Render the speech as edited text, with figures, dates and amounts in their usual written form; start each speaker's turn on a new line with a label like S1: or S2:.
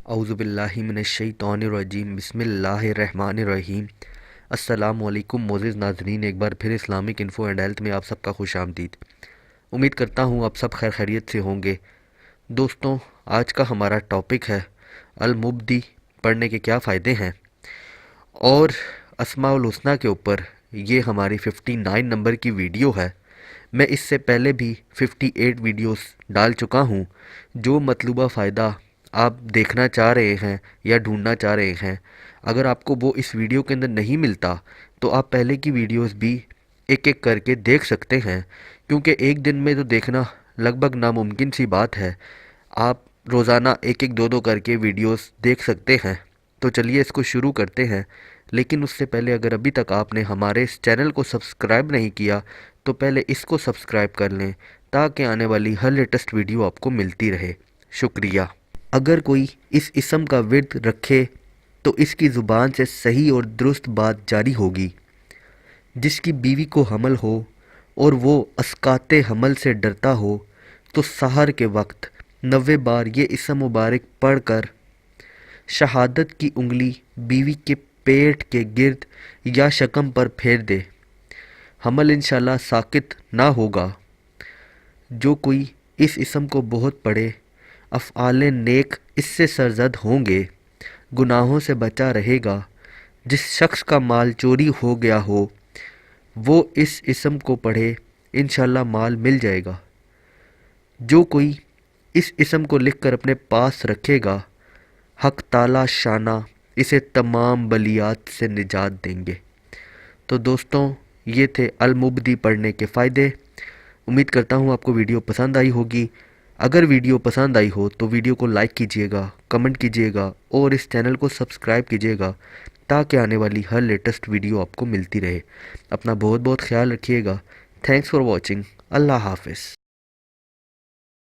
S1: اعوذ باللہ من الشیطان الرجیم بسم اللہ الرحمن الرحیم۔ السلام علیکم معزز ناظرین، ایک بار پھر اسلامک انفو اینڈ ہیلتھ میں آپ سب کا خوش آمدید۔ امید کرتا ہوں آپ سب خیر خیریت سے ہوں گے۔ دوستوں، آج کا ہمارا ٹاپک ہے المبدی پڑھنے کے کیا فائدے ہیں، اور اسماء الحسنہ کے اوپر یہ ہماری 59 نمبر کی ویڈیو ہے۔ میں اس سے پہلے بھی 58 ویڈیوز ڈال چکا ہوں۔ جو مطلوبہ فائدہ آپ دیکھنا چاہ رہے ہیں یا ڈھونڈنا چاہ رہے ہیں، اگر آپ کو وہ اس ویڈیو کے اندر نہیں ملتا تو آپ پہلے کی ویڈیوز بھی ایک ایک کر کے دیکھ سکتے ہیں، کیونکہ ایک دن میں تو دیکھنا لگ بھگ ناممکن سی بات ہے۔ آپ روزانہ ایک ایک دو دو کر کے ویڈیوز دیکھ سکتے ہیں۔ تو چلیے اس کو شروع کرتے ہیں، لیکن اس سے پہلے اگر ابھی تک آپ نے ہمارے اس چینل کو سبسکرائب نہیں کیا تو پہلے اس کو سبسکرائب کر لیں تاکہ آنے والی ہر لیٹسٹ ویڈیو آپ کو ملتی رہے۔ شکریہ۔ اگر کوئی اس اسم کا ورد رکھے تو اس کی زبان سے صحیح اور درست بات جاری ہوگی۔ جس کی بیوی کو حمل ہو اور وہ اسقاط حمل سے ڈرتا ہو تو سحر کے وقت 90 بار یہ اسم مبارک پڑھ کر شہادت کی انگلی بیوی کے پیٹ کے گرد یا شکم پر پھیر دے، حمل انشاءاللہ ساقط نہ ہوگا۔ جو کوئی اس اسم کو بہت پڑھے، افعال نیک اس سے سرزد ہوں گے، گناہوں سے بچا رہے گا۔ جس شخص کا مال چوری ہو گیا ہو وہ اس اسم کو پڑھے، انشاءاللہ مال مل جائے گا۔ جو کوئی اس اسم کو لکھ کر اپنے پاس رکھے گا، حق تعالی شانہ اسے تمام بلیات سے نجات دیں گے۔ تو دوستوں، یہ تھے المبدی پڑھنے کے فائدے۔ امید کرتا ہوں آپ کو ویڈیو پسند آئی ہوگی۔ اگر ویڈیو پسند آئی ہو تو ویڈیو کو لائک کیجئے گا، کمنٹ کیجئے گا اور اس چینل کو سبسکرائب کیجئے گا تاکہ آنے والی ہر لیٹسٹ ویڈیو آپ کو ملتی رہے۔ اپنا بہت بہت خیال رکھیے گا۔ Thanks for watching. اللہ حافظ۔